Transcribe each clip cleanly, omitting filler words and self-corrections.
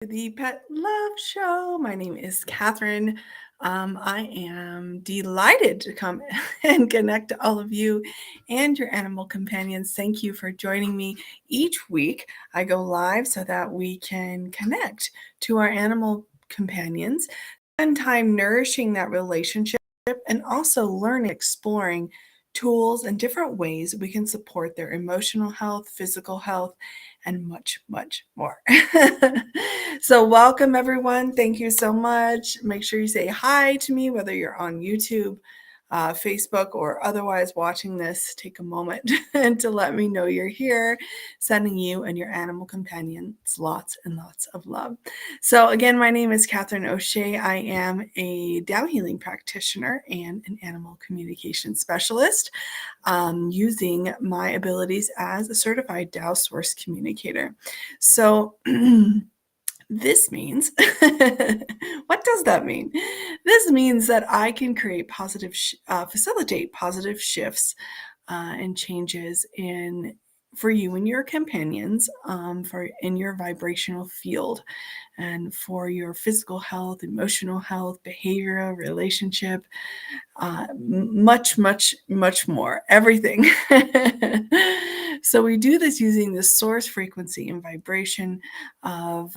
The Pet Love Show. My name is Katherine. I am delighted to come and connect to all of you and your animal companions. Thank you for joining me each week. I go live so that we can connect to our animal companions, spend time nourishing that relationship, and also learning, exploring tools and different ways we can support their emotional health, physical health, and much, much more. So welcome everyone. Thank you so much. Make sure you say hi to me, whether you're on YouTube, Facebook, or otherwise watching this. Take a moment and to let me know you're here, sending you and your animal companions lots and lots of love. So again, my name is Katherine O'Shea. I am a Tao Healing Practitioner and an animal communication specialist, using my abilities as a certified Tao Source communicator. So this means, what does that mean? This means that I can create facilitate positive shifts and changes for you and your companions, for in your vibrational field, and for your physical health, emotional health, behavioral, relationship, much, much, much more, everything. So we do this using the source frequency and vibration of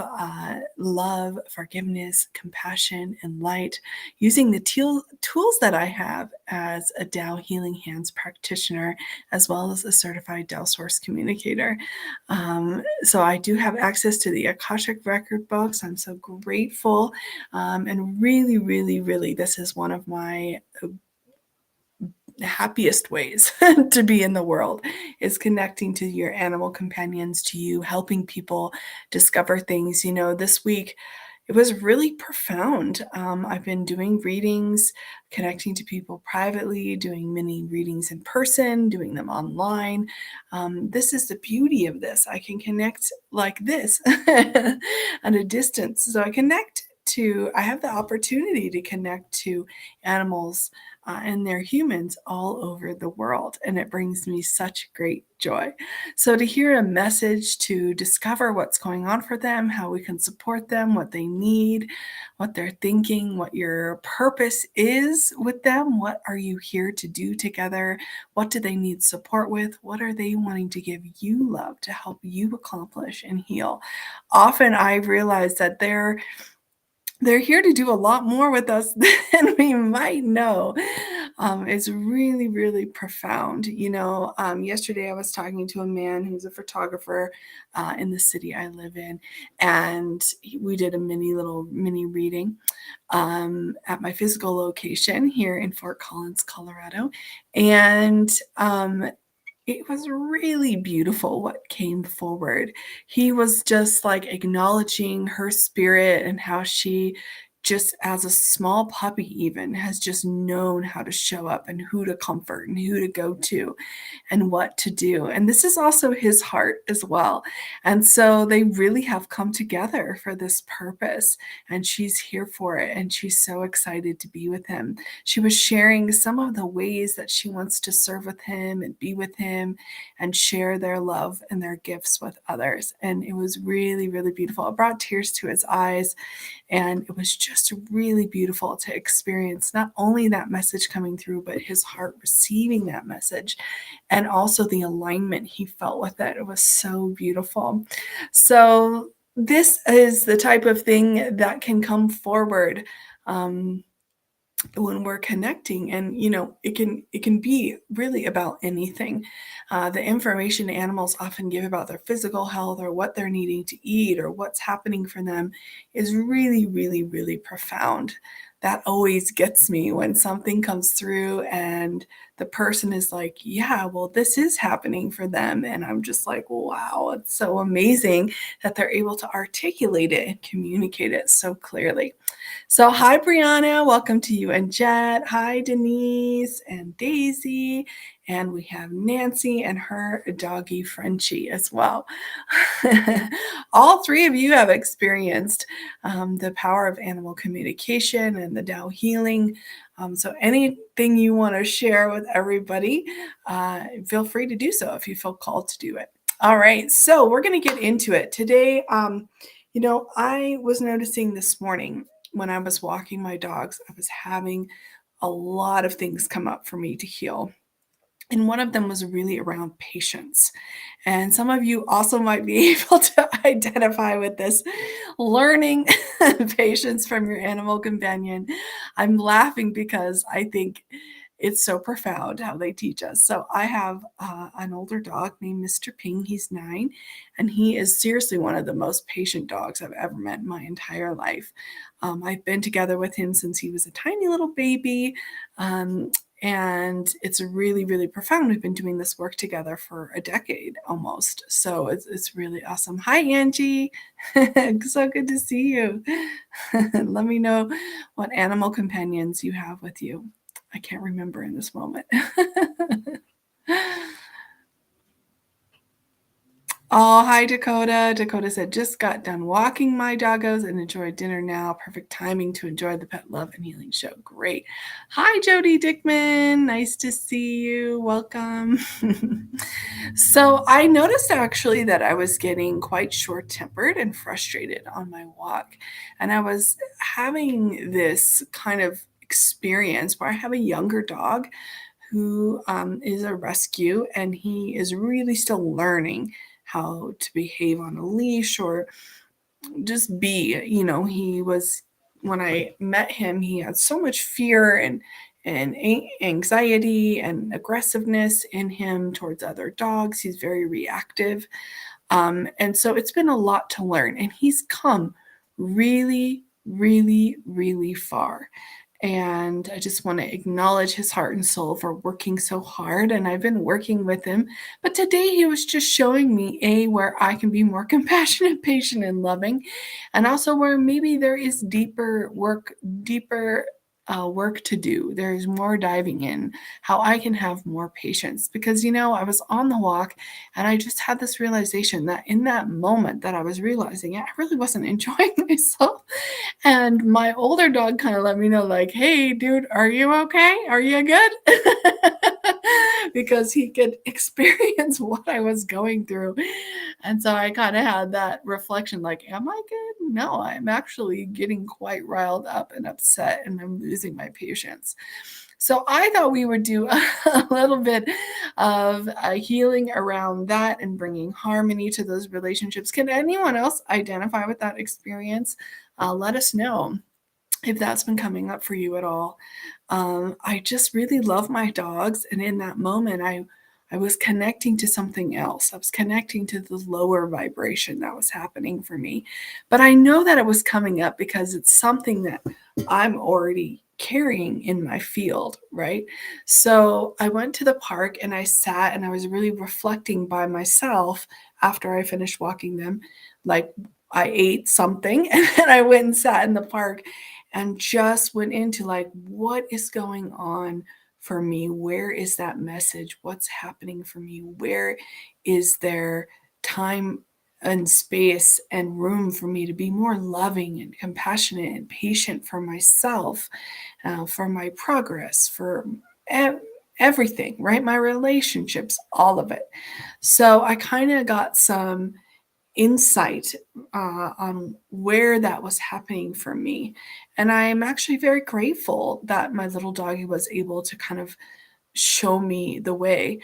love, forgiveness, compassion, and light, using the tools that I have as a Tao Healing Hands practitioner, as well as a certified Tao Source communicator. So I do have access to the Akashic record books. I'm so grateful. And really, really, really, this is one of my happiest ways to be in the world, is connecting to your animal companions, to you, helping people discover things. This week it was really profound. I've been doing readings, connecting to people privately, doing many readings in person, doing them online. This is the beauty of this. I can connect like this at a distance. So I have the opportunity to connect to animals and they're humans all over the world. And it brings me such great joy. So to hear a message, to discover what's going on for them, how we can support them, what they need, what they're thinking, what your purpose is with them, what are you here to do together, what do they need support with, what are they wanting to give you love to help you accomplish and heal. Often I realize that they're here to do a lot more with us than we might know. It's really, really profound. Yesterday I was talking to a man who's a photographer in the city I live in, and we did a mini reading at my physical location here in Fort Collins, Colorado. And it was really beautiful what came forward. He was just like acknowledging her spirit and how she, just as a small puppy even, has just known how to show up and who to comfort and who to go to and what to do. And this is also his heart as well. And so they really have come together for this purpose, and she's here for it. And she's so excited to be with him. She was sharing some of the ways that she wants to serve with him and be with him and share their love and their gifts with others. And it was really, really beautiful. It brought tears to his eyes. And it was just really beautiful to experience not only that message coming through, but his heart receiving that message, and also the alignment he felt with it. It was so beautiful. So this is the type of thing that can come forward when we're connecting, and it can be really about anything. The information animals often give about their physical health, or what they're needing to eat, or what's happening for them, is really, really, really profound. That always gets me when something comes through and the person is like, yeah, well, this is happening for them. And I'm just like, wow, it's so amazing that they're able to articulate it and communicate it so clearly. So hi, Brianna. Welcome to you and Jet. Hi, Denise and Daisy. And we have Nancy and her doggy Frenchie as well. All three of you have experienced the power of animal communication and the Tao healing. So anything you want to share with everybody, feel free to do so if you feel called to do it. All right, so we're going to get into it today. I was noticing this morning when I was walking my dogs, I was having a lot of things come up for me to heal. And one of them was really around patience. And some of you also might be able to identify with this learning patience from your animal companion. I'm laughing because I think it's so profound how they teach us. So I have an older dog named Mr. Ping. He's 9, and he is seriously one of the most patient dogs I've ever met in my entire life. I've been together with him since he was a tiny little baby. Um, and it's really, really profound. We've been doing this work together for a decade almost. So it's really awesome. Hi, Angie. So good to see you. Let me know what animal companions you have with you. I can't remember in this moment. Oh, hi, Dakota. Dakota said, just got done walking my doggos and enjoyed dinner now. Perfect timing to enjoy the Pet Love and Healing Show. Great. Hi, Jody Dickman. Nice to see you. Welcome. So I noticed actually that I was getting quite short-tempered and frustrated on my walk. And I was having this kind of experience where I have a younger dog who is a rescue, and he is really still learning how to behave on a leash or just be. He was, when I met him, he had so much fear and anxiety and aggressiveness in him towards other dogs. He's very reactive. And so it's been a lot to learn, and he's come really, really, really far. And I just want to acknowledge his heart and soul for working so hard. And I've been working with him. But today he was just showing me, where I can be more compassionate, patient, and loving. And also where maybe there is deeper work to do. There's more diving in, how I can have more patience. Because, I was on the walk and I just had this realization that in that moment that I was realizing it, I really wasn't enjoying myself. And my older dog kind of let me know, like, hey, dude, are you okay? Are you good? Because he could experience what I was going through. And so I kind of had that reflection, like, am I good? No, I'm actually getting quite riled up and upset, and I'm losing my patience. So I thought we would do a little bit of healing around that and bringing harmony to those relationships. Can anyone else identify with that experience? Let us know if that's been coming up for you at all. I just really love my dogs, and in that moment, I was connecting to something else. I was connecting to the lower vibration that was happening for me. But I know that it was coming up because it's something that I'm already carrying in my field, right? So I went to the park and I sat and I was really reflecting by myself after I finished walking them. Like, I ate something and then I went and sat in the park and just went into, like, what is going on for me? Where is that message? What's happening for me? Where is there time and space and room for me to be more loving and compassionate and patient for myself, for my progress, for e- everything, right? My relationships, all of it. So I kind of got some insight on where that was happening for me. And I'm actually very grateful that my little doggy was able to kind of show me the way.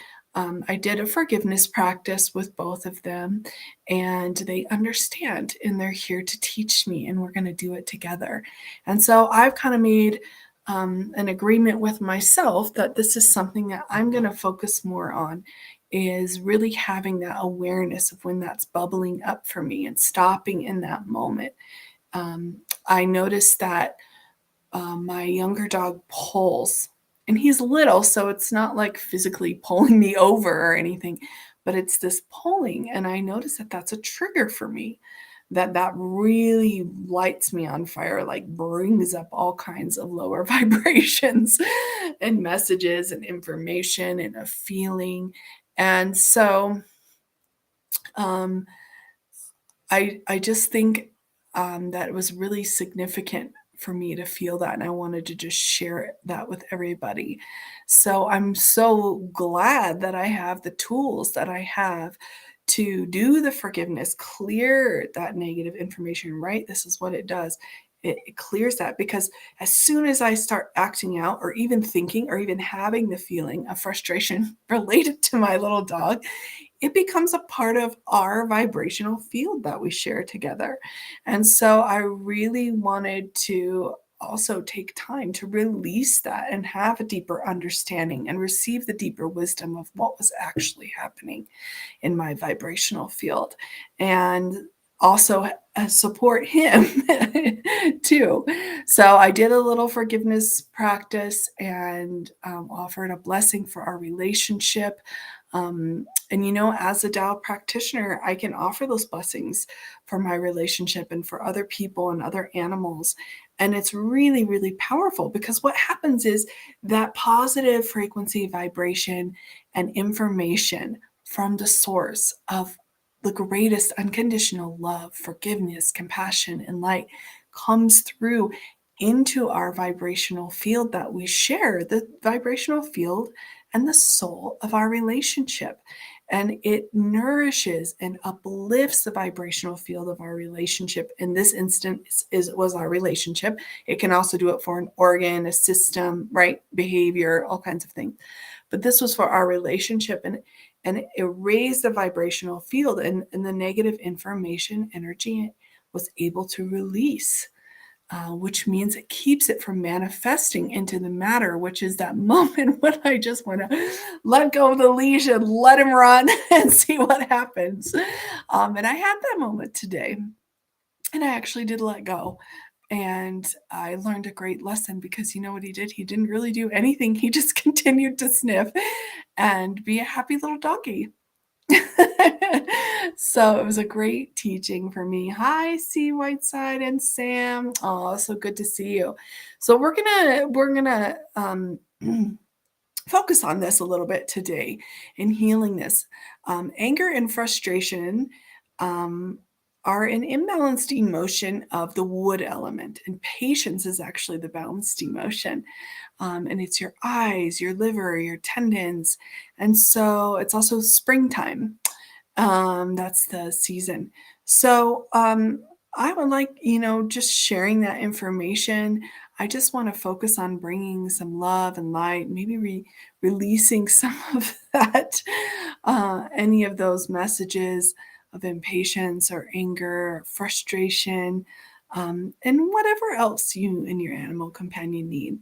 I did a forgiveness practice with both of them, and they understand and they're here to teach me, and we're going to do it together. And so I've kind of made an agreement with myself that this is something that I'm going to focus more on, is really having that awareness of when that's bubbling up for me and stopping in that moment. I noticed that my younger dog pulls, and he's little, so it's not like physically pulling me over or anything, but it's this pulling. And I notice that that's a trigger for me, that really lights me on fire, like brings up all kinds of lower vibrations and messages and information and a feeling. And so um, I just think that it was really significant for me to feel that, and I wanted to just share that with everybody. So I'm so glad that I have the tools that I have to do the forgiveness, clear that negative information, right? This is what it does. It clears that, because as soon as I start acting out or even thinking or even having the feeling of frustration related to my little dog, it becomes a part of our vibrational field that we share together. And so I really wanted to also take time to release that and have a deeper understanding and receive the deeper wisdom of what was actually happening in my vibrational field, and also support him too. So I did a little forgiveness practice and offered a blessing for our relationship. And as a Tao practitioner, I can offer those blessings for my relationship and for other people and other animals. And it's really, really powerful, because what happens is that positive frequency vibration and information from the source of the greatest unconditional love, forgiveness, compassion, and light comes through into our vibrational field that we share, the vibrational field and the soul of our relationship. And it nourishes and uplifts the vibrational field of our relationship. In this instance, was our relationship. It can also do it for an organ, a system, right? Behavior, all kinds of things. But this was for our relationship, and it raised the vibrational field, and the negative information energy was able to release. Which means it keeps it from manifesting into the matter, which is that moment when I just want to let go of the leash and let him run and see what happens. And I had that moment today, and I actually did let go. And I learned a great lesson, because you know what he did? He didn't really do anything. He just continued to sniff and be a happy little doggy. So it was a great teaching for me. Hi, C Whiteside and Sam. Oh, so good to see you. So we're gonna focus on this a little bit today in healing this. Anger and frustration are an imbalanced emotion of the wood element, and patience is actually the balanced emotion. And it's your eyes, your liver, your tendons. And so it's also springtime. That's the season. So I would like, just sharing that information. I just want to focus on bringing some love and light, maybe releasing some of that, any of those messages of impatience or anger or frustration, and whatever else you and your animal companion need.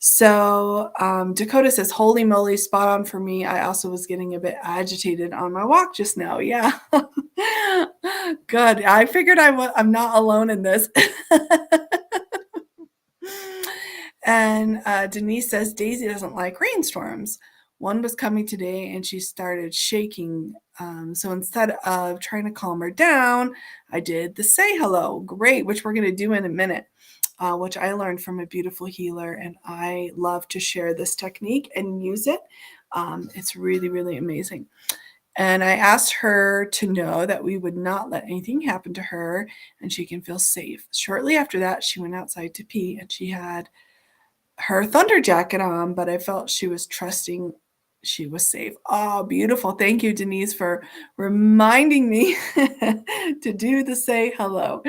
So Dakota says, holy moly, spot on for me. I also was getting a bit agitated on my walk just now. Yeah. Good. I figured I'm not alone in this. And Denise says, Daisy doesn't like rainstorms. One was coming today and she started shaking. So instead of trying to calm her down, I did the say hello. Great, which we're going to do in a minute. Which I learned from a beautiful healer, and I love to share this technique and use it. It's really, really amazing. And I asked her to know that we would not let anything happen to her and she can feel safe. Shortly after that, she went outside to pee, and she had her thunder jacket on, but I felt she was trusting she was safe. Oh, beautiful. Thank you, Denise, for reminding me to do the say hello.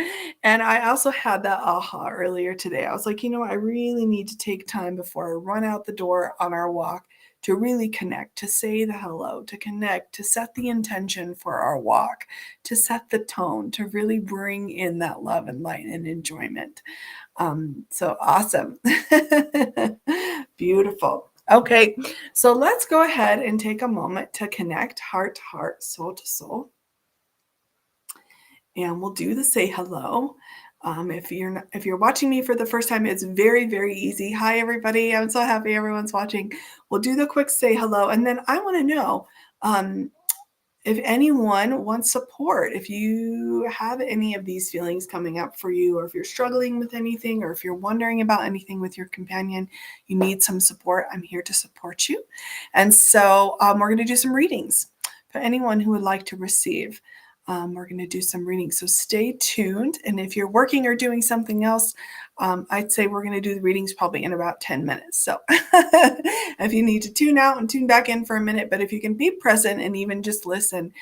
And I also had that aha earlier today. I was like, I really need to take time before I run out the door on our walk to really connect, to say the hello, to connect, to set the intention for our walk, to set the tone, to really bring in that love and light and enjoyment. So awesome. Beautiful. Okay, so let's go ahead and take a moment to connect heart to heart, soul to soul. And we'll do the say hello. If you're watching me for the first time, it's very, very easy. Hi, everybody. I'm so happy everyone's watching. We'll do the quick say hello. And then I want to know if anyone wants support, if you have any of these feelings coming up for you, or if you're struggling with anything, or if you're wondering about anything with your companion, you need some support, I'm here to support you. And so we're going to do some readings for anyone who would like to receive. we're going to do some reading. So stay tuned. And if you're working or doing something else, I'd say we're going to do the readings probably in about 10 minutes. So if you need to tune out and tune back in for a minute, but if you can be present and even just listen,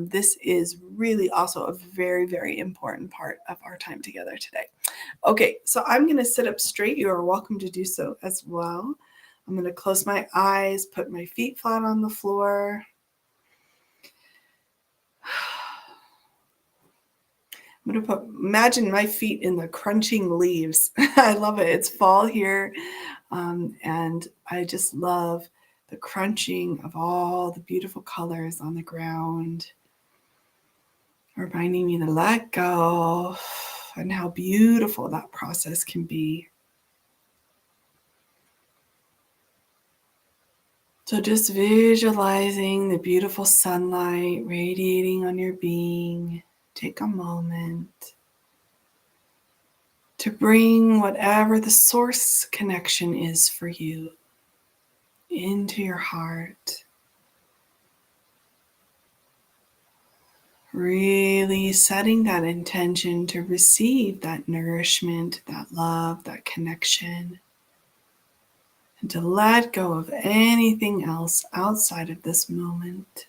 this is really also a very, very important part of our time together today. Okay, so I'm going to sit up straight. You are welcome to do so as well. I'm going to close my eyes, put my feet flat on the floor. I'm going to imagine my feet in the crunching leaves. I love it. It's fall here. And I just love the crunching of all the beautiful colors on the ground, reminding me to let go and how beautiful that process can be. So just visualizing the beautiful sunlight radiating on your being. Take a moment to bring whatever the source connection is for you into your heart. Really setting that intention to receive that nourishment, that love, that connection, and to let go of anything else outside of this moment.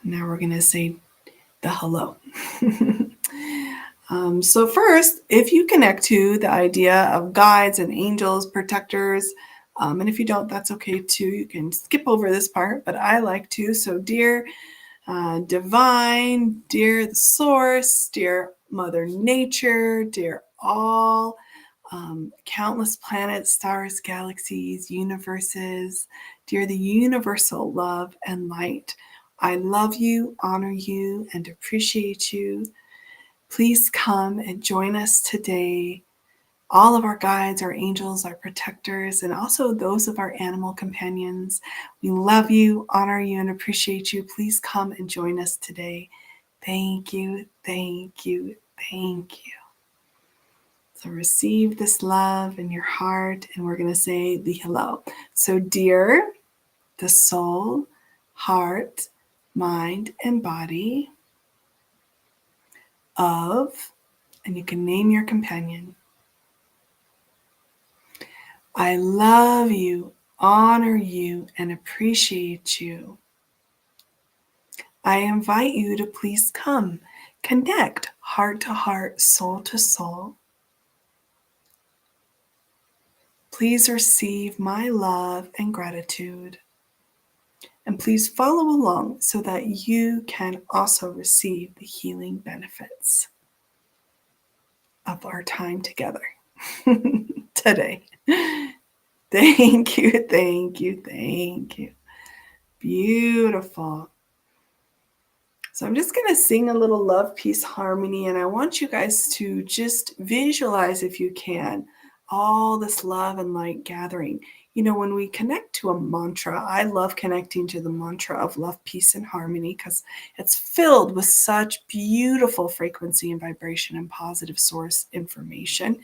Now we're going to say the hello. So first, if you connect to the idea of guides and angels, protectors, and if you don't, that's okay too. You can skip over this part, but I like to. So dear divine, dear the source, dear Mother Nature, dear all, countless planets, stars, galaxies, universes, dear the universal love and light. I love you, honor you, and appreciate you. Please come and join us today. All of our guides, our angels, our protectors, and also those of our animal companions. We love you, honor you, and appreciate you. Please come and join us today. Thank you, thank you, thank you. So receive this love in your heart, and we're going to say the hello. So dear, the soul, heart, mind, and body of, and you can name your companion. I love you, honor you, and appreciate you. I invite you to please come, connect heart to heart, soul to soul. Please receive my love and gratitude. And please follow along so that you can also receive the healing benefits of our time together today. Thank you, thank you, thank you. Beautiful. So I'm just going to sing a little love, peace, harmony, and I want you guys to just visualize, if you can, all this love and light gathering. You know, when we connect to a mantra, I love connecting to the mantra of love, peace, and harmony because it's filled with such beautiful frequency and vibration and positive source information.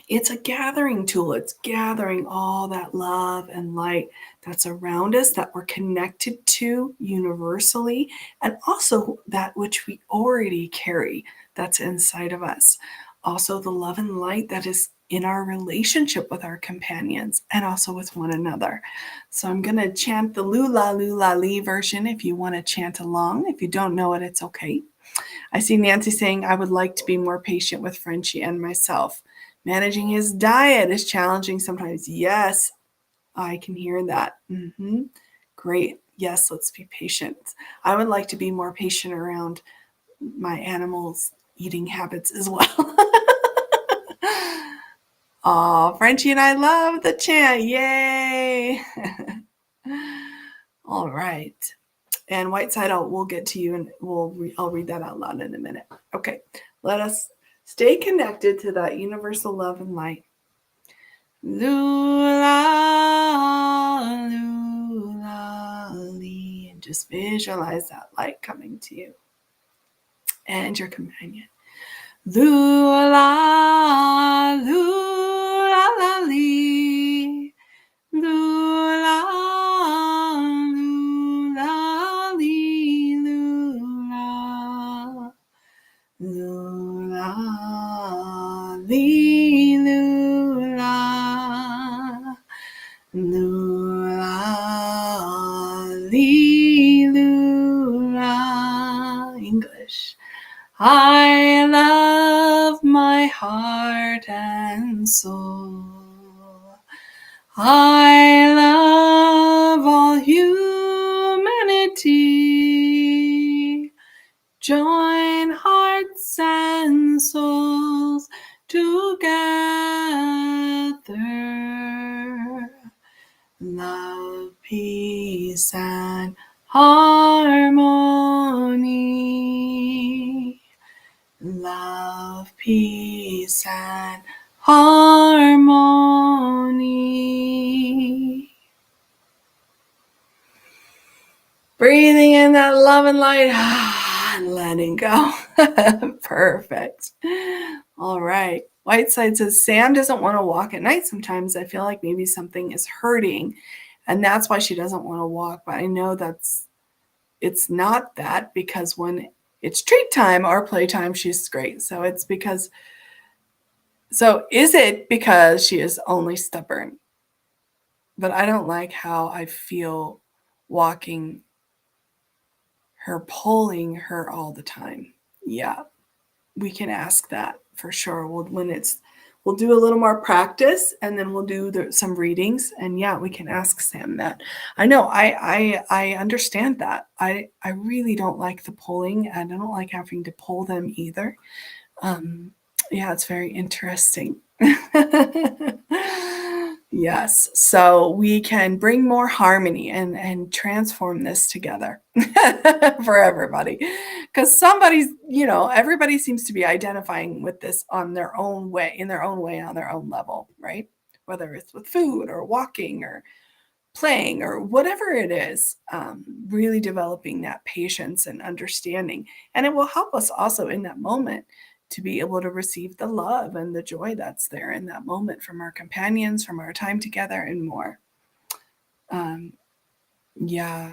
It's a gathering tool. It's gathering all that love and light that's around us, that we're connected to universally, and also that which we already carry that's inside of us. Also the love and light that is in our relationship with our companions and also with one another. So I'm going to chant the Lula Lula Lee version if you want to chant along. If you don't know it, it's okay. I see Nancy saying, I would like to be more patient with Frenchie and myself. Managing his diet is challenging sometimes. Yes, I can hear that. Great. Yes, let's be patient. I would like to be more patient around my animals' eating habits as well. Oh, Frenchie and I love the chant. Yay. All right. And White Side, we'll get to you and I'll read that out loud in a minute. Okay, let us stay connected to that universal love and light. Lula, lula, lee. And just visualize that light coming to you and your companion. Lula, lula, lee. Lula, English. I love my heart and soul. I love all humanity. Join hearts and souls together. Love, peace, and harmony. Love, peace, and harmony. Breathing in that love and light and letting go. Perfect. All right. Whiteside says, Sam doesn't want to walk at night sometimes. I feel like maybe something is hurting and that's why she doesn't want to walk. But I know it's not that, because when it's treat time or playtime, she's great. So is it because she is only stubborn? But I don't like how I feel walking her, pulling her all the time. Yeah, we can ask that for sure. We'll do a little more practice and then we'll do some readings. And yeah, we can ask Sam that. I know, I understand that. I really don't like the pulling, and I don't like having to pull them either. Yeah, it's very interesting. Yes, so we can bring more harmony and transform this together for everybody. Because everybody seems to be identifying with this on their own way, on their own level, right? Whether it's with food or walking or playing or whatever it is, really developing that patience and understanding. And it will help us also in that moment to be able to receive the love and the joy that's there in that moment from our companions, from our time together, and more. Yeah.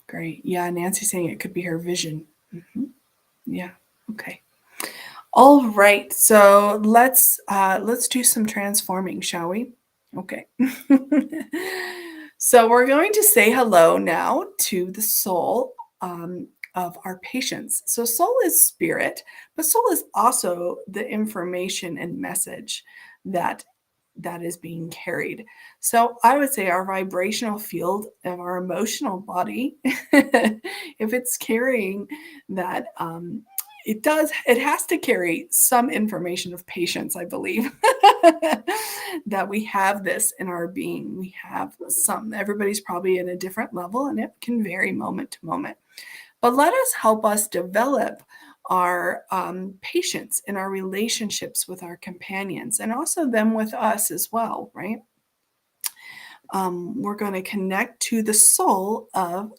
Great. Yeah, Nancy's saying it could be her vision. Mm-hmm. Yeah. Okay. All right. So let's do some transforming, shall we? Okay. So we're going to say hello now to the soul of our patients. So soul is spirit, but soul is also the information and message that is being carried. So I would say our vibrational field of our emotional body, if it's carrying that, it has to carry some information of patience, I believe. That we have this in our being. We have everybody's probably at a different level, and it can vary moment to moment. But let us help us develop our patience in our relationships with our companions, and also them with us as well, right? We're going to connect to the soul of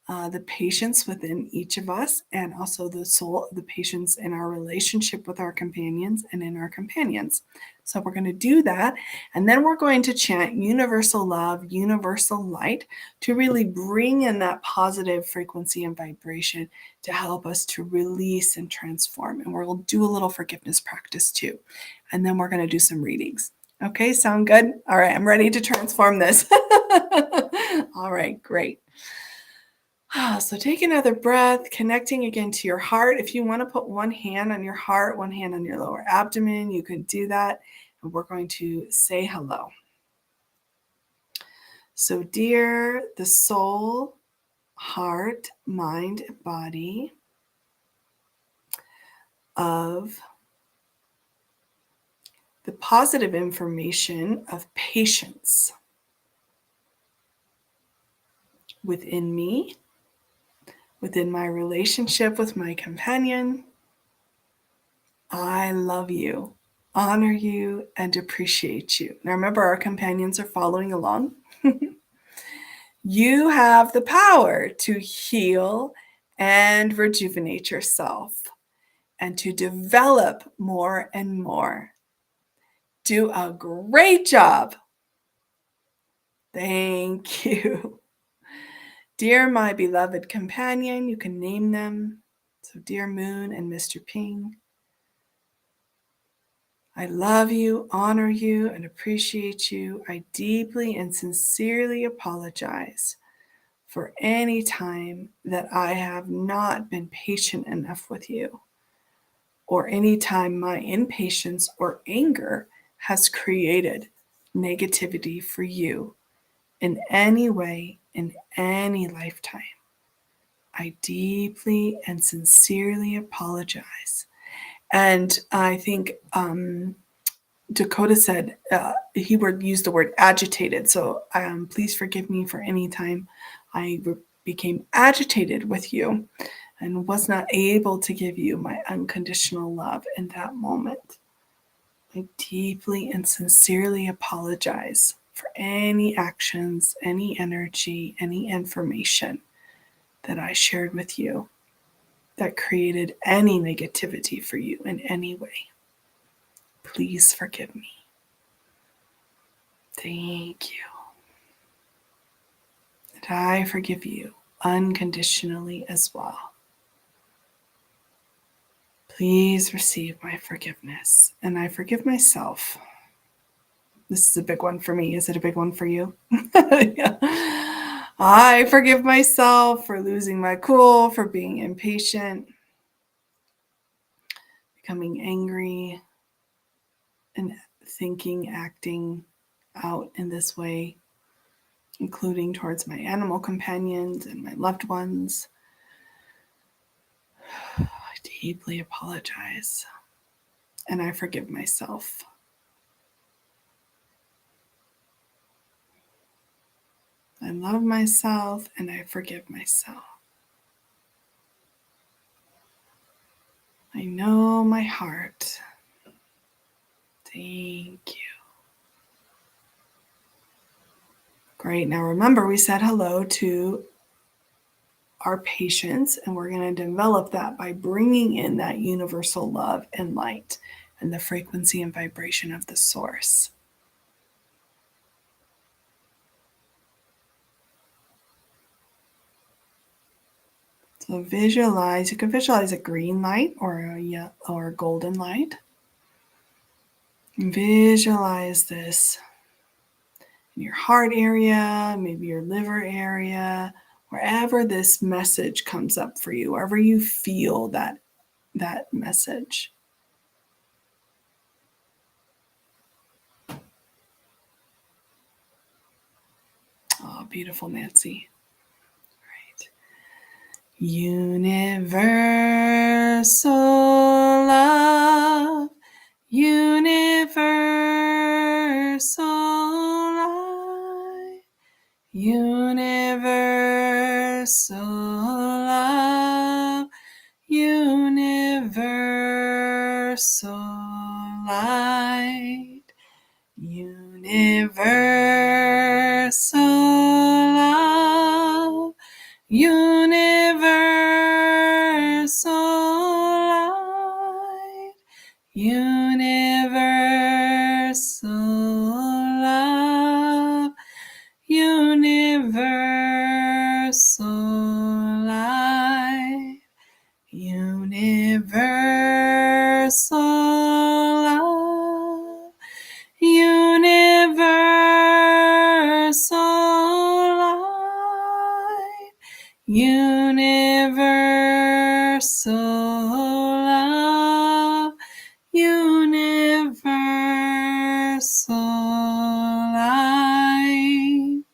the patience within each of us, and also the soul of the patience in our relationship with our companions and in our companions. So we're going to do that, and then we're going to chant universal love, universal light, to really bring in that positive frequency and vibration to help us to release and transform. And we'll do a little forgiveness practice too. And then we're going to do some readings. Okay, sound good? All right, I'm ready to transform this. All right, great. So take another breath, connecting again to your heart. If you want to put one hand on your heart, one hand on your lower abdomen, you can do that. And we're going to say hello. So dear, the soul, heart, mind, body of the positive information of patience within me, within my relationship with my companion, I love you, honor you, and appreciate you. Now remember, our companions are following along. You have the power to heal and rejuvenate yourself and to develop more and more. Do a great job. Thank you. Dear my beloved companion, you can name them. So dear Moon and Mr. Ping, I love you, honor you, and appreciate you. I deeply and sincerely apologize for any time that I have not been patient enough with you, or any time my impatience or anger has created negativity for you in any way, in any lifetime. I deeply and sincerely apologize. And I think Dakota said he would use the word agitated. So please forgive me for any time I became agitated with you and was not able to give you my unconditional love in that moment. I deeply and sincerely apologize for any actions, any energy, any information that I shared with you that created any negativity for you in any way. Please forgive me. Thank you. And I forgive you unconditionally as well. Please receive my forgiveness, and I forgive myself. This is a big one for me. Is it a big one for you? Yeah. I forgive myself for losing my cool, for being impatient, becoming angry, and thinking, acting out in this way, including towards my animal companions and my loved ones. I deeply apologize, and I forgive myself. I love myself, and I forgive myself. I know my heart. Thank you. Great. Now remember, we said hello to our patience, and we're going to develop that by bringing in that universal love and light and the frequency and vibration of the source. So visualize, you can visualize a green light or a golden light. Visualize this in your heart area, maybe your liver area, wherever this message comes up for you, wherever you feel that message. Oh, beautiful, Nancy. Right. Universal love, universal light, universal love, universal light, universal love, universal light, universal love, universal light, universal love, universal light, universal love, universal light.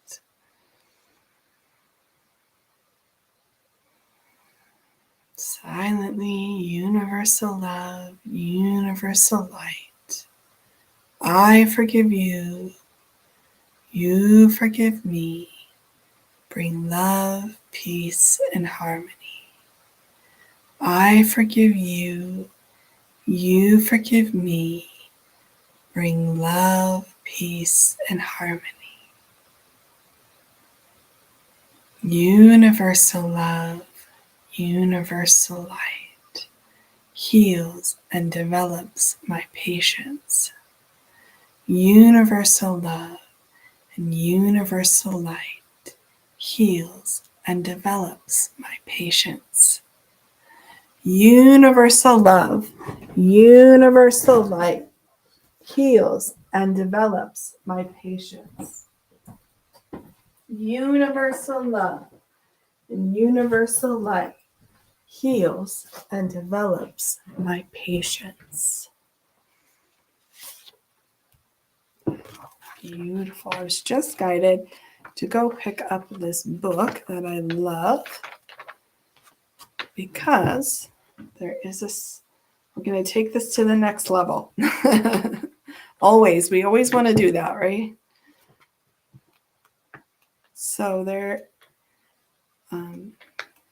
Silently, universal love, universal light. I forgive you. You forgive me. Bring love, peace, and harmony. I forgive you. You forgive me. Bring love, peace, and harmony. Universal love, universal light heals and develops my patience. Universal love and universal light heals and develops my patience. Universal love, universal light heals and develops my patience. Universal love, and universal light heals and develops my patience. Beautiful. I was just guided to go pick up this book that I love because there is this, we're going to take this to the next level. We always want to do that, right? So there,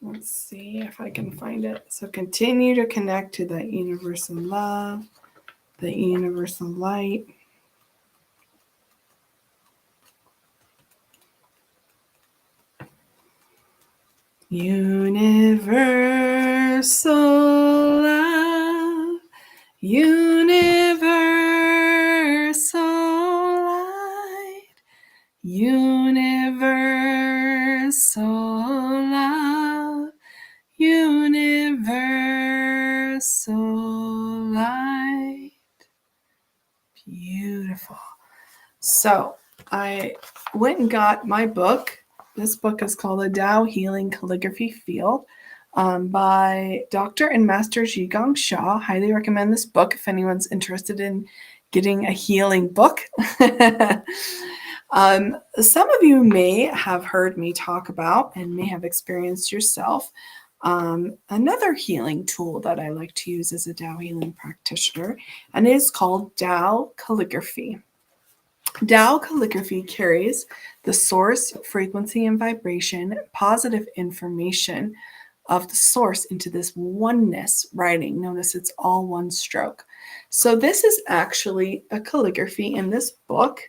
let's see if I can find it. So continue to connect to that universal love, the universal light. Universal love, universal light, universal love, universal light. Beautiful. So I went and got my book. This book is called The Tao Healing Calligraphy Field by Dr. and Master Zhigong Xia. Highly recommend this book if anyone's interested in getting a healing book. Some of you may have heard me talk about and may have experienced yourself another healing tool that I like to use as a Tao Healing Practitioner, and it is called Tao Calligraphy. Tao calligraphy carries the source, frequency, and vibration, positive information of the source into this oneness writing. Notice it's all one stroke. So this is actually a calligraphy in this book,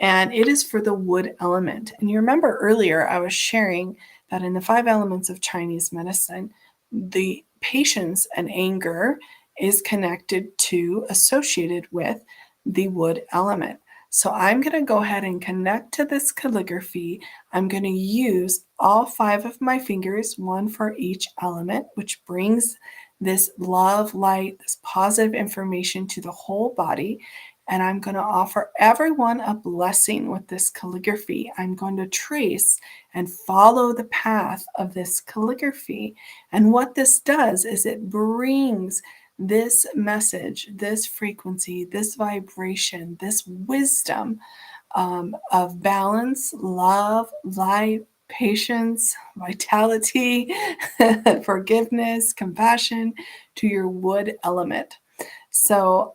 and it is for the wood element. And you remember earlier I was sharing that in the 5 elements of Chinese medicine, the patience and anger is connected to, associated with the wood element. So I'm going to go ahead and connect to this calligraphy. I'm going to use all 5 of my fingers, one for each element, which brings this love, light, this positive information to the whole body. And I'm going to offer everyone a blessing with this calligraphy. I'm going to trace and follow the path of this calligraphy. And what this does is it brings this message, this frequency, this vibration, this wisdom of balance, love, light, patience, vitality, forgiveness, compassion to your wood element. So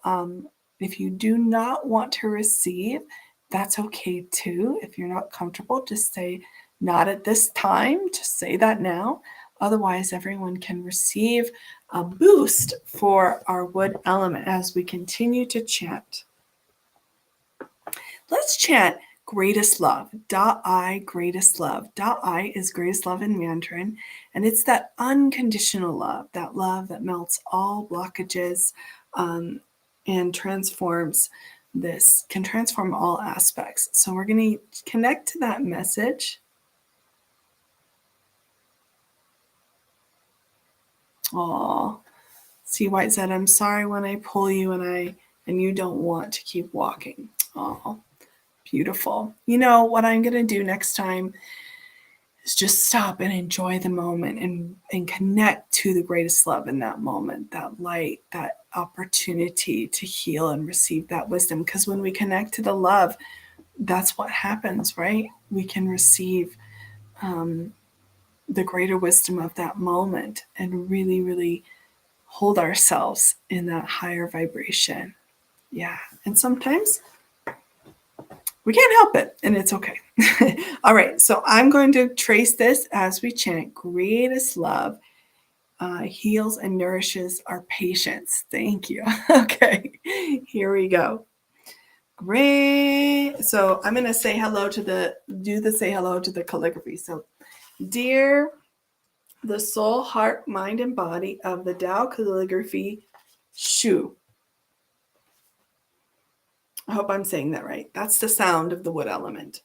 if you do not want to receive, that's okay too. If you're not comfortable, just say, not at this time. Just say that now. Otherwise, everyone can receive a boost for our wood element as we continue to chant. Let's chant greatest love. Da-I, greatest love. Da-I is greatest love in Mandarin, and it's that unconditional love that melts all blockages and transforms this, can transform all aspects. So we're going to connect to that message. Oh, see, White said, I'm sorry when I pull you and you don't want to keep walking. Oh, beautiful. You know what I'm going to do next time is just stop and enjoy the moment and connect to the greatest love in that moment, that light, that opportunity to heal and receive that wisdom. Because when we connect to the love, that's what happens, right? We can receive the greater wisdom of that moment and really, really hold ourselves in that higher vibration. Yeah. And sometimes we can't help it, and it's okay. All right. So I'm going to trace this as we chant greatest love heals and nourishes our patience. Thank you. Okay. Here we go. Great. So I'm going to say hello to the calligraphy. So, dear the soul, heart, mind, and body of the Tao calligraphy, Shu. I hope I'm saying that right. That's the sound of the wood element.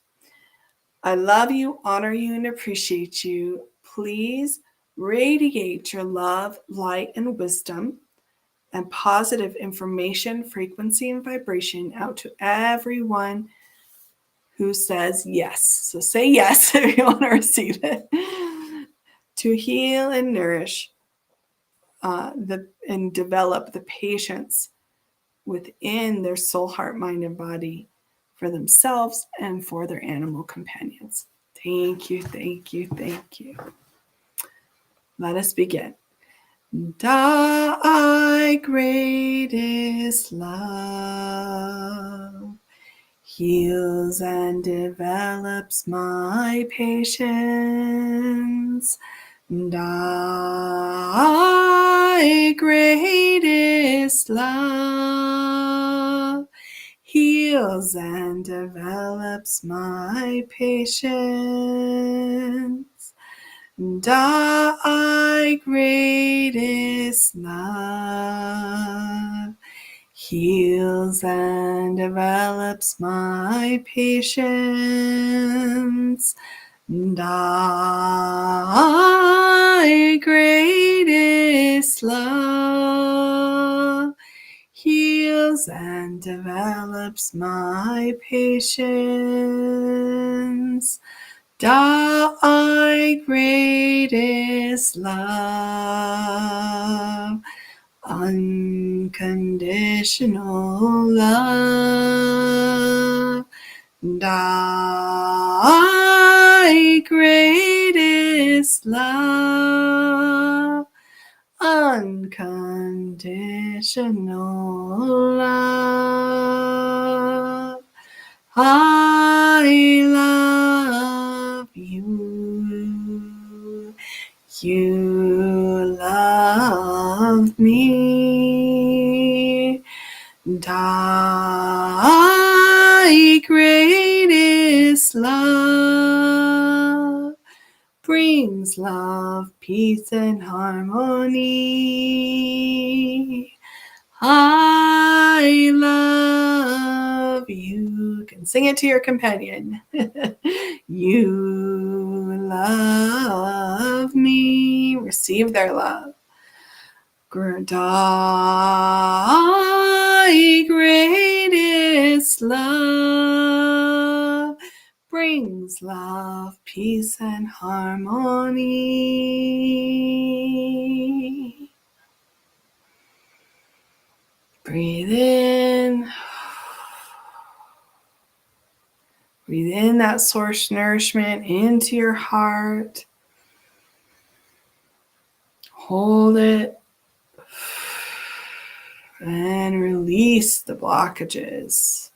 I love you, honor you, and appreciate you. Please radiate your love, light, and wisdom and positive information, frequency, and vibration out to everyone who says yes. So say yes if you want to receive it. to heal and nourish and develop the patience within their soul, heart, mind, and body for themselves and for their animal companions. Thank you, thank you, thank you. Let us begin. Thy greatest love heals and develops my patience. Thy greatest love heals and develops my patience. Thy greatest love heals and develops my patience. Thy greatest love heals and develops my patience. Thy greatest love, unconditional love. Thy greatest love, unconditional love. I love you. You love me. Thy greatest love brings love, peace, and harmony. I love you. You can sing it to your companion. You love me. Receive their love. Thy greatest love brings love, peace, and harmony. Breathe in. Breathe in that source nourishment into your heart. Hold it. And release the blockages.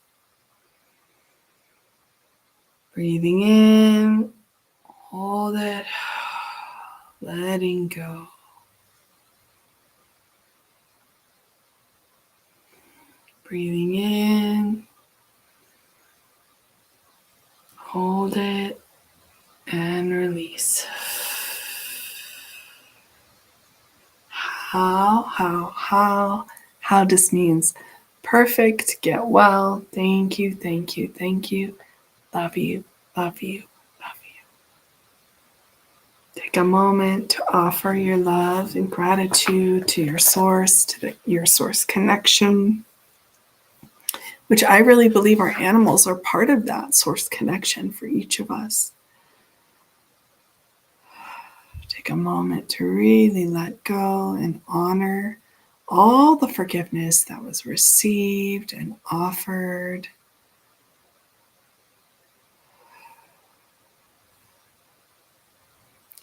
Breathing in. Hold it. Letting go. Breathing in. Hold it and release. How just means perfect, get well. Thank you, thank you, thank you. Love you, love you, love you. Take a moment to offer your love and gratitude to your source, to your source connection, which I really believe our animals are part of that source connection for each of us. Take a moment to really let go and honor all the forgiveness that was received and offered.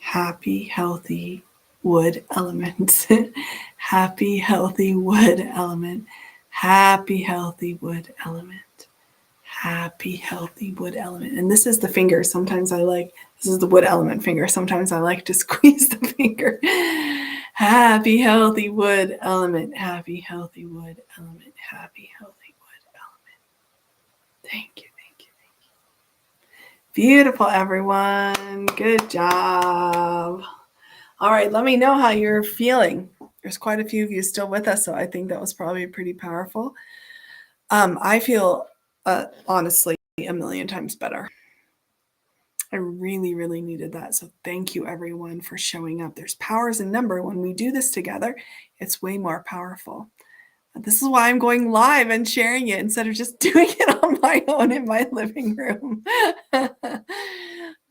Happy, healthy wood element. Happy, healthy wood element. Happy, healthy wood element. Happy, healthy wood element. And this is the finger. Sometimes this is the wood element finger. Sometimes I like to squeeze the finger. Happy, healthy wood element. Happy, healthy wood element. Happy, healthy wood element. Thank you, thank you, thank you. Beautiful, everyone. Good job. All right, let me know how you're feeling. There's quite a few of you still with us, so I think that was probably pretty powerful. I feel, honestly, a million times better. I really, really needed that. So thank you, everyone, for showing up. There's powers in number. When we do this together, it's way more powerful. This is why I'm going live and sharing it instead of just doing it on my own in my living room.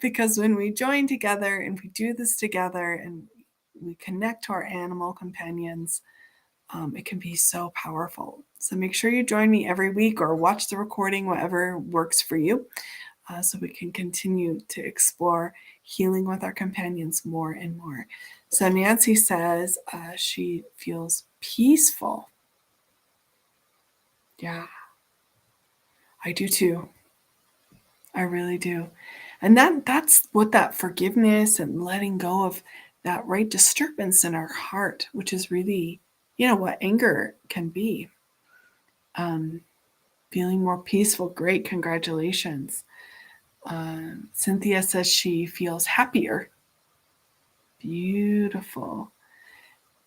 because when we join together and we do this together and we connect to our animal companions, it can be so powerful. So make sure you join me every week or watch the recording, whatever works for you, so we can continue to explore healing with our companions more and more. So Nancy says she feels peaceful. Yeah, I do too. I really do. And that's what that forgiveness and letting go of that right disturbance in our heart, which is really, what anger can be. Feeling more peaceful. Great. Congratulations. Cynthia says she feels happier. Beautiful.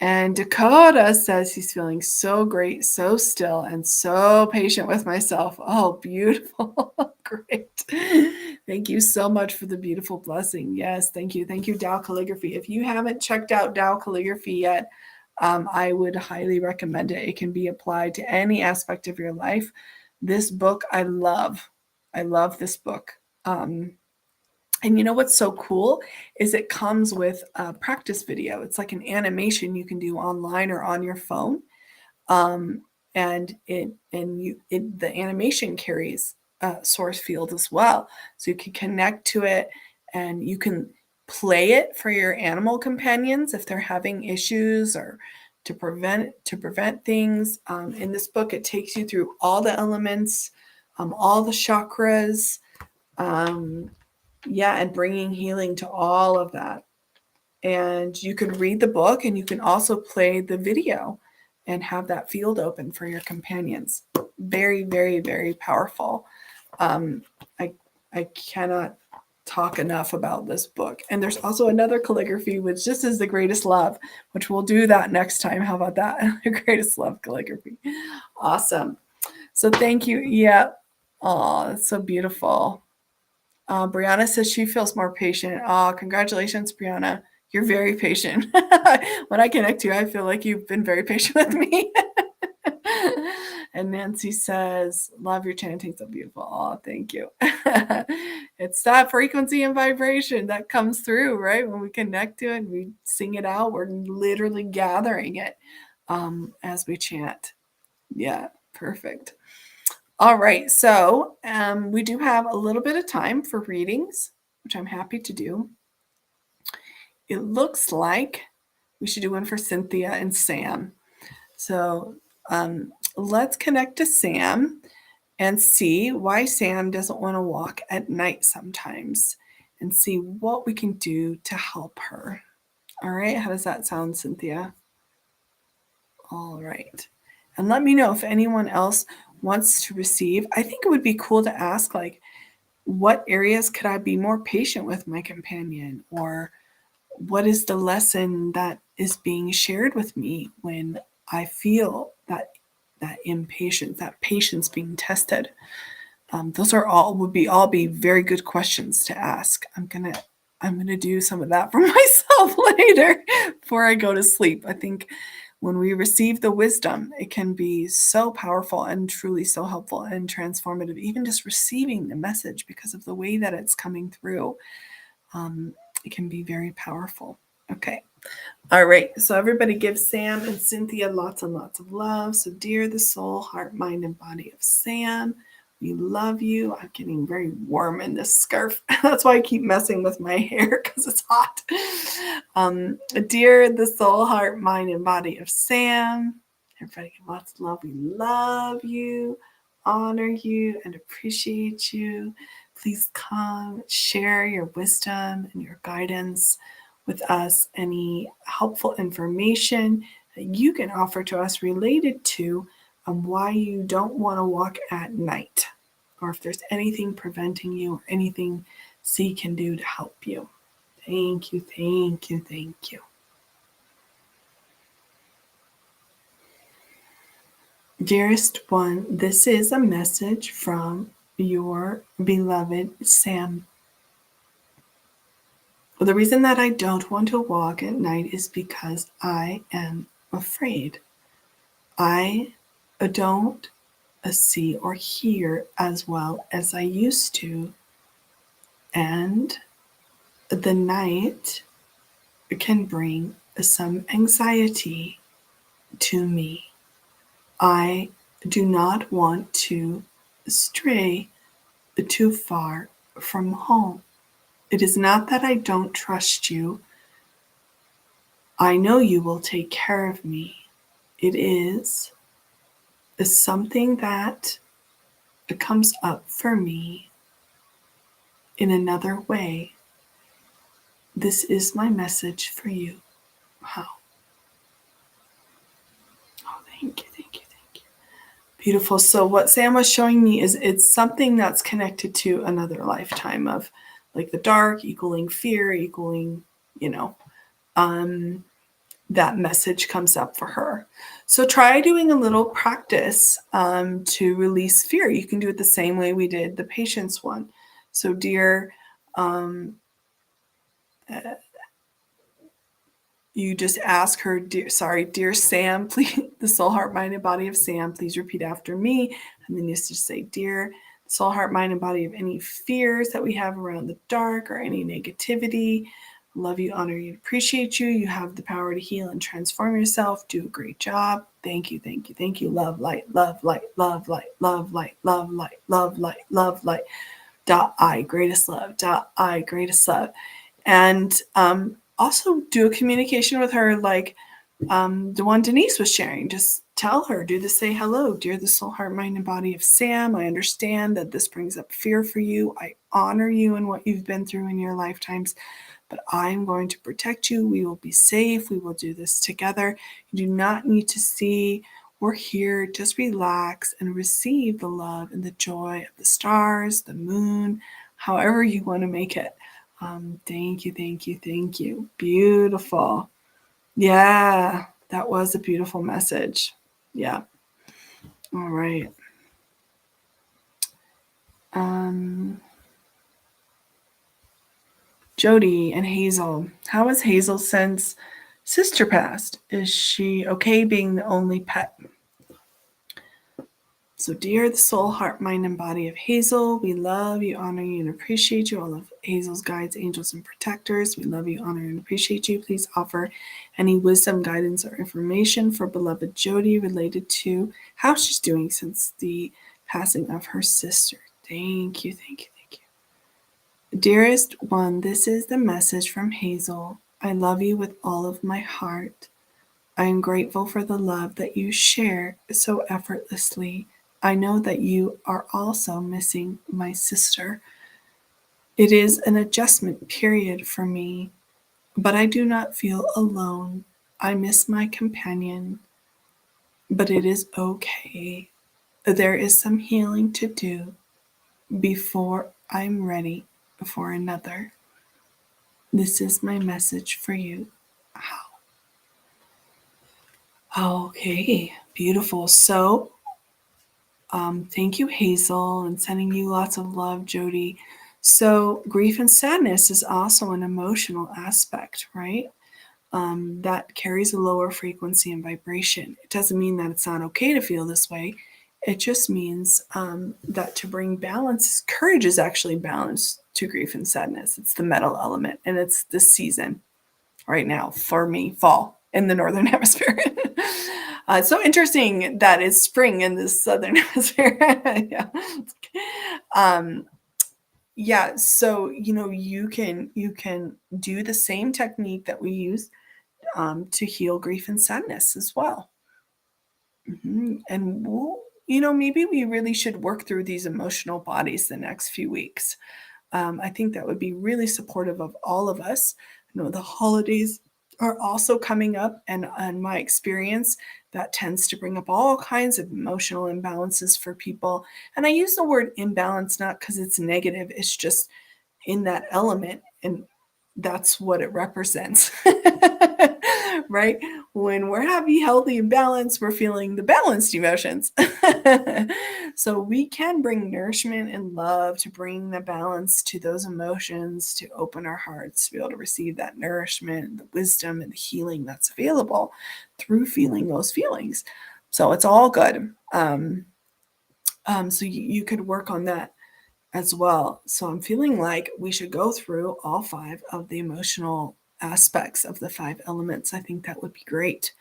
And Dakota says he's feeling so great, so still, and so patient with myself. Oh, beautiful. Great. Thank you so much for the beautiful blessing. Yes, thank you. Thank you, Tao Calligraphy. If you haven't checked out Tao Calligraphy yet, I would highly recommend it. It can be applied to any aspect of your life. This book, I love. I love this book. And you know what's so cool is it comes with a practice video. It's like an animation you can do online or on your phone. Um, and the animation carries a source field as well. So you can connect to it and you can play it for your animal companions if they're having issues or to prevent things. In this book, it takes you through all the elements, all the chakras, and bringing healing to all of that. And you can read the book and you can also play the video and have that field open for your companions. Very, very, very powerful. I cannot talk enough about this book. And there's also another calligraphy, which just is the greatest love, which we'll do that next time. How about that? The greatest love calligraphy. Awesome. So thank you. Yeah. Oh, that's so beautiful. Brianna says she feels more patient. Congratulations, Brianna. You're very patient. When I connect to you, I feel like you've been very patient with me. And Nancy says, love your chanting, so beautiful. Oh, thank you. It's that frequency and vibration that comes through, right? When we connect to it and we sing it out, we're literally gathering it as we chant. Yeah, perfect. All right, so we do have a little bit of time for readings, which I'm happy to do. It looks like we should do one for Cynthia and Sam. So let's connect to Sam and see why Sam doesn't want to walk at night sometimes and see what we can do to help her. All right, how does that sound, Cynthia? All right. And let me know if anyone else wants to receive. I think it would be cool to ask, like, what areas could I be more patient with my companion? Or what is the lesson that is being shared with me when I feel that impatience, that patience being tested? Those are would be very good questions to ask. I'm gonna do some of that for myself later before I go to sleep. I think when we receive the wisdom, it can be so powerful and truly so helpful and transformative, even just receiving the message because of the way that it's coming through. It can be very powerful. Okay. All right. So everybody give Sam and Cynthia lots and lots of love. So dear the soul, heart, mind, and body of Sam, we love you. I'm getting very warm in this scarf. That's why I keep messing with my hair because it's hot. Dear the soul, heart, mind, and body of Sam, everybody give lots of love. We love you, honor you, and appreciate you. Please come share your wisdom and your guidance with us, any helpful information that you can offer to us related to why you don't want to walk at night, or if there's anything preventing you or anything C can do to help you. Thank you, thank you, thank you. Dearest one, this is a message from your beloved Sam. The reason that I don't want to walk at night is because I am afraid. I don't see or hear as well as I used to. And the night can bring some anxiety to me. I do not want to stray too far from home. It is not that I don't trust you. I know you will take care of me. It is something that comes up for me in another way. This is my message for you. Wow. Oh, thank you, thank you, thank you. Beautiful. So what Sam was showing me is it's something that's connected to another lifetime of like the dark equaling fear, equaling, you know, that message comes up for her. So try doing a little practice to release fear. You can do it the same way we did the patience one. So dear, you just ask her, dear Sam, please, the soul, heart, mind, and body of Sam, please repeat after me. And then you just say, dear soul, heart, mind, and body of any fears that we have around the dark or any negativity. Love you, honor you, appreciate you. You have the power to heal and transform yourself. Do a great job. Thank you, thank you, thank you. Love, light, love, light, love, light, love, light, love, light, love, light, love, light. I, greatest love. I, greatest love. And also do a communication with her like the one Denise was sharing. Just tell her, do the say hello, dear the soul, heart, mind, and body of Sam. I understand that this brings up fear for you. I honor you and what you've been through in your lifetimes, but I'm going to protect you. We will be safe. We will do this together. You do not need to see or hear. Just relax and receive the love and the joy of the stars, the moon, however you want to make it. Thank you, thank you, thank you. Beautiful. Yeah, that was a beautiful message. Yeah. All right. Jody and Hazel. How has Hazel since sister passed? Is she okay being the only pet? So, dear the soul, heart, mind, and body of Hazel, we love you, honor you, and appreciate you. All of Hazel's guides, angels, and protectors, we love you, honor, and appreciate you. Please offer any wisdom, guidance, or information for beloved Jody related to how she's doing since the passing of her sister. Thank you, thank you, thank you. Dearest one, this is the message from Hazel. I love you with all of my heart. I am grateful for the love that you share so effortlessly. I know that you are also missing my sister. It is an adjustment period for me, but I do not feel alone. I miss my companion, but it is okay. There is some healing to do before I'm ready for another. This is my message for you. Okay, beautiful. So, thank you, Hazel, and sending you lots of love, Jody. So, grief and sadness is also an emotional aspect, right? That carries a lower frequency and vibration. It doesn't mean that it's not okay to feel this way. It just means that to bring balance, courage is actually balance to grief and sadness. It's the metal element, and it's the season right now for me, fall in the northern hemisphere. It's so interesting that it's spring in the southern hemisphere. Yeah. Yeah, so you can do the same technique that we use to heal grief and sadness as well. And maybe we really should work through these emotional bodies the next few weeks. I think that would be really supportive of all of us. The holidays are also coming up, and in my experience, that tends to bring up all kinds of emotional imbalances for people. And I use the word imbalance not because it's negative, it's just in that element, and that's what it represents. Right? When we're happy, healthy, and balanced, we're feeling the balanced emotions. So we can bring nourishment and love to bring the balance to those emotions, to open our hearts to be able to receive that nourishment, the wisdom, and the healing that's available through feeling those feelings. So it's all good. So you could work on that as well. So I'm feeling like we should go through all 5 of the emotional aspects of the 5 elements. I think that would be great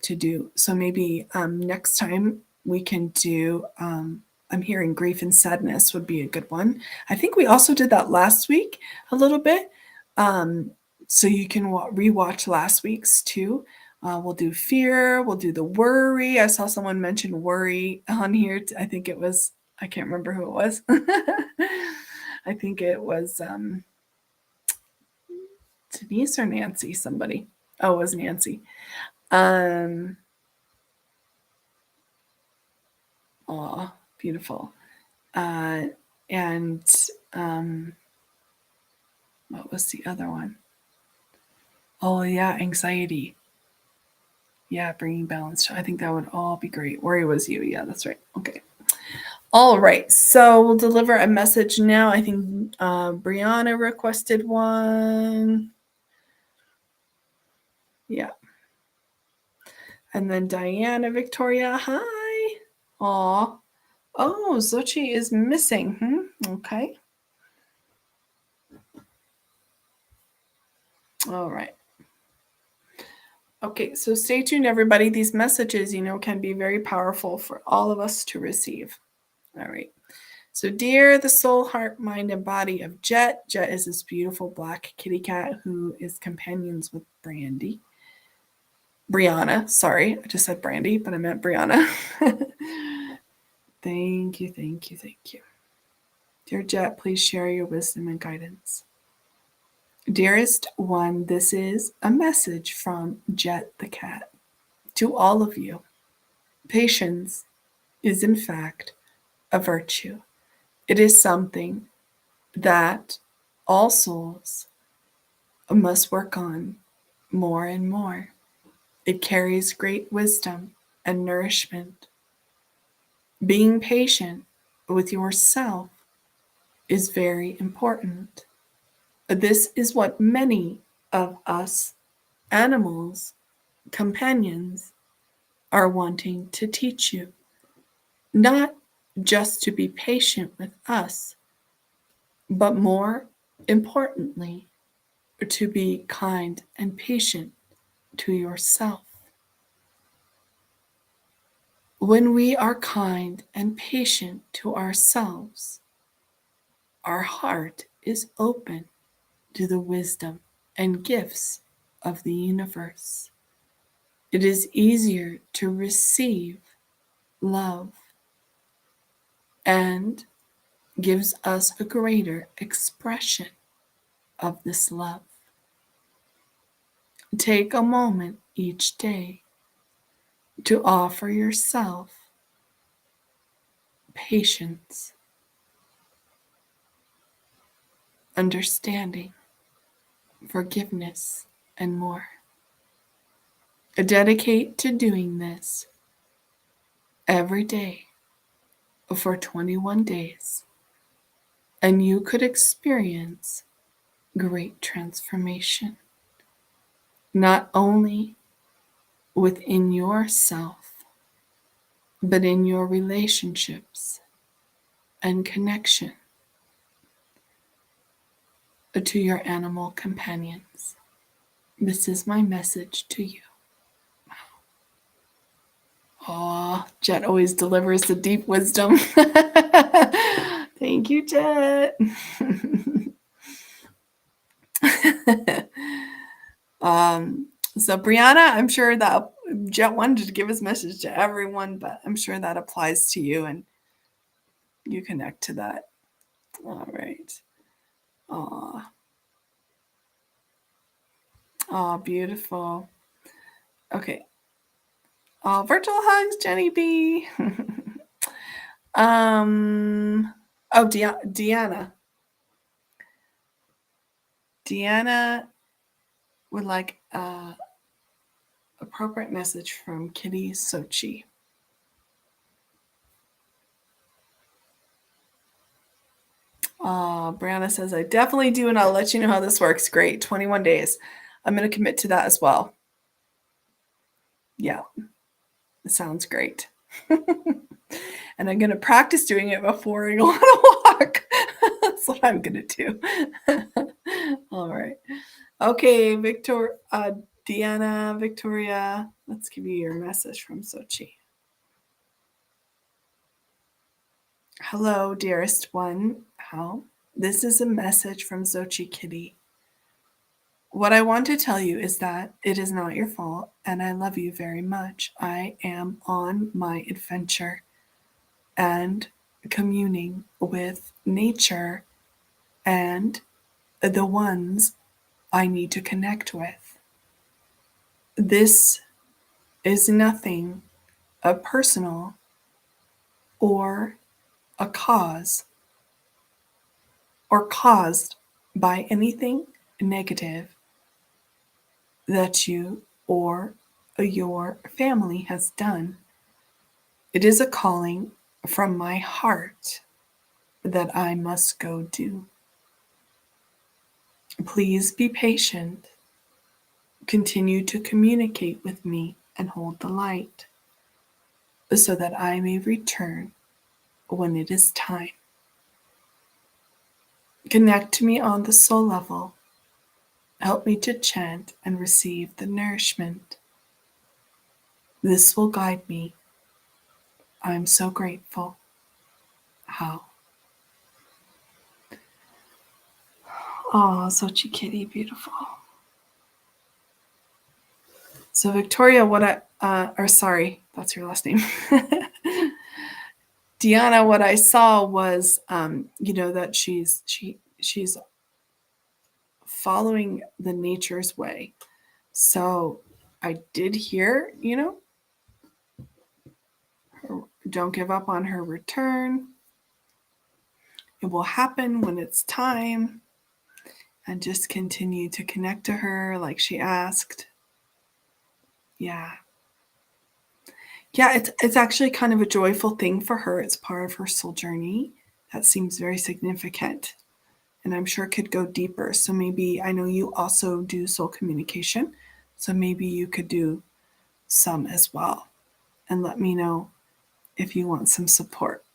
to do. So maybe next time we can do, I'm hearing grief and sadness would be a good one. I think we also did that last week a little bit. So you can rewatch last week's too. We'll do fear. We'll do the worry. I saw someone mention worry on here. I think it was, I can't remember who it was. I think it was Denise or Nancy, somebody. Oh, it was Nancy. Oh, beautiful. And what was the other one? Oh, yeah, anxiety. Yeah, bringing balance. I think that would all be great. Worry was you. Yeah, that's right. Okay. All right. So we'll deliver a message now. I think Brianna requested one. Yeah. And then Diana, Victoria, hi. Aw. Oh, Xochi is missing. Okay. All right. Okay, so stay tuned, everybody. These messages, can be very powerful for all of us to receive. All right. So, dear the soul, heart, mind, and body of Jet. Jet is this beautiful black kitty cat who is companions with Brianna. Sorry, I just said Brandy, but I meant Brianna. Thank you, thank you, thank you. Dear Jet, please share your wisdom and guidance. Dearest one, this is a message from Jet the cat to all of you. Patience is, in fact, a virtue. It is something that all souls must work on more and more. It carries great wisdom and nourishment. Being patient with yourself is very important. This is what many of us animals, companions, are wanting to teach you. Not just to be patient with us, but more importantly, to be kind and patient to yourself. When we are kind and patient to ourselves, our heart is open to the wisdom and gifts of the universe. It is easier to receive love and gives us a greater expression of this love. Take a moment each day to offer yourself patience, understanding, forgiveness, and more. Dedicate to doing this every day for 21 days, and you could experience great transformation, not only within yourself, but in your relationships and connection to your animal companions. This is my message to you. Aw, Jet always delivers the deep wisdom. Thank you, Jet. So Brianna, I'm sure that Jet wanted to give his message to everyone, but I'm sure that applies to you and you connect to that. All right. Aw. Aw, beautiful. Okay. Virtual hugs, Jenny B. Deanna. Deanna would like appropriate message from Kitty Sochi. Brianna says, I definitely do, and I'll let you know how this works. Great. 21 days. I'm going to commit to that as well. Yeah. It sounds great. And I'm going to practice doing it before I go on a walk. That's what I'm going to do. All right. Okay, Deanna, Victoria, let's give you your message from Sochi. Hello, dearest one. How? This is a message from Sochi Kitty. What I want to tell you is that it is not your fault, and I love you very much. I am on my adventure and communing with nature and the ones I need to connect with. This is nothing personal or a cause or caused by anything negative that you or your family has done. It is a calling from my heart that I must go do. Please be patient. Continue to communicate with me and hold the light so that I may return when it is time. Connect to me on the soul level. Help me to chant and receive the nourishment. This will guide me. I'm so grateful. How? Oh, Sochi Kitty, beautiful. So Victoria, that's your last name. Deanna, what I saw was, that she's following the nature's way. So I did hear, don't give up on her return. It will happen when it's time. And just continue to connect to her like she asked. Yeah. Yeah, it's actually kind of a joyful thing for her. It's part of her soul journey. That seems very significant. And I'm sure it could go deeper. So maybe, I know you also do soul communication. So maybe you could do some as well. And let me know if you want some support.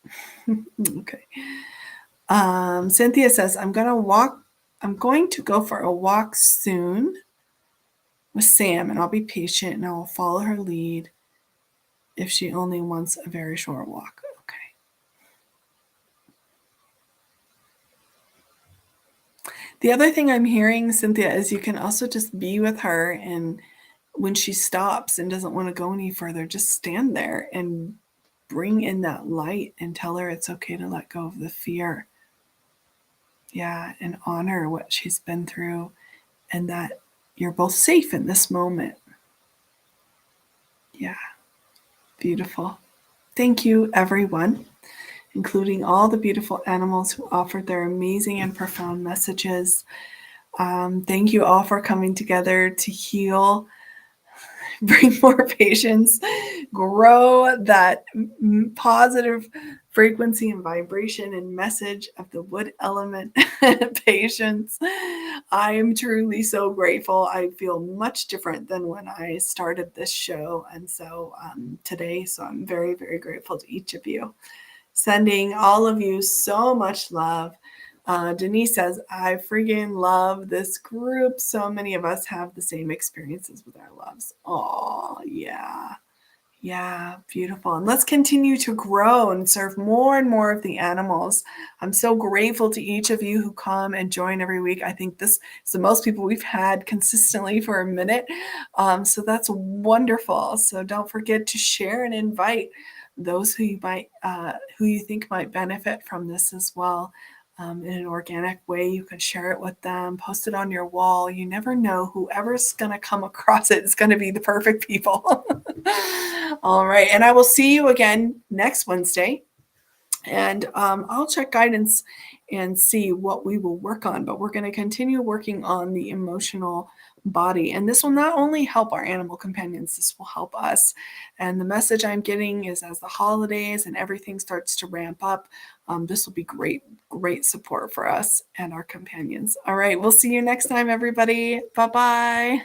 Okay. Cynthia says, I'm going to go for a walk soon with Sam, and I'll be patient and I will follow her lead if she only wants a very short walk. Okay. The other thing I'm hearing, Cynthia, is you can also just be with her, and when she stops and doesn't want to go any further, just stand there and bring in that light and tell her it's okay to let go of the fear. Yeah, and honor what she's been through, and that you're both safe in this moment. Yeah, beautiful. Thank you, everyone, including all the beautiful animals who offered their amazing and profound messages. Thank you all for coming together to heal, bring more patience, grow that positive frequency and vibration and message of the wood element. Patience. I am truly so grateful. I feel much different than when I started this show, and so today, so I'm very, very grateful to each of you. Sending all of you so much love. Denise says, I freaking love this group. So many of us have the same experiences with our loves. Oh, yeah. Yeah, beautiful. And let's continue to grow and serve more and more of the animals. I'm so grateful to each of you who come and join every week. I think this is the most people we've had consistently for a minute. So that's wonderful. So don't forget to share and invite those who you think might benefit from this as well. In an organic way, you can share it with them, post it on your wall. You never know, whoever's going to come across it is going to be the perfect people. All right. And I will see you again next Wednesday. And I'll check guidance and see what we will work on. But we're going to continue working on the emotional body. And this will not only help our animal companions, this will help us. And the message I'm getting is, as the holidays and everything starts to ramp up, this will be great, great support for us and our companions. All right. We'll see you next time, everybody. Bye-bye.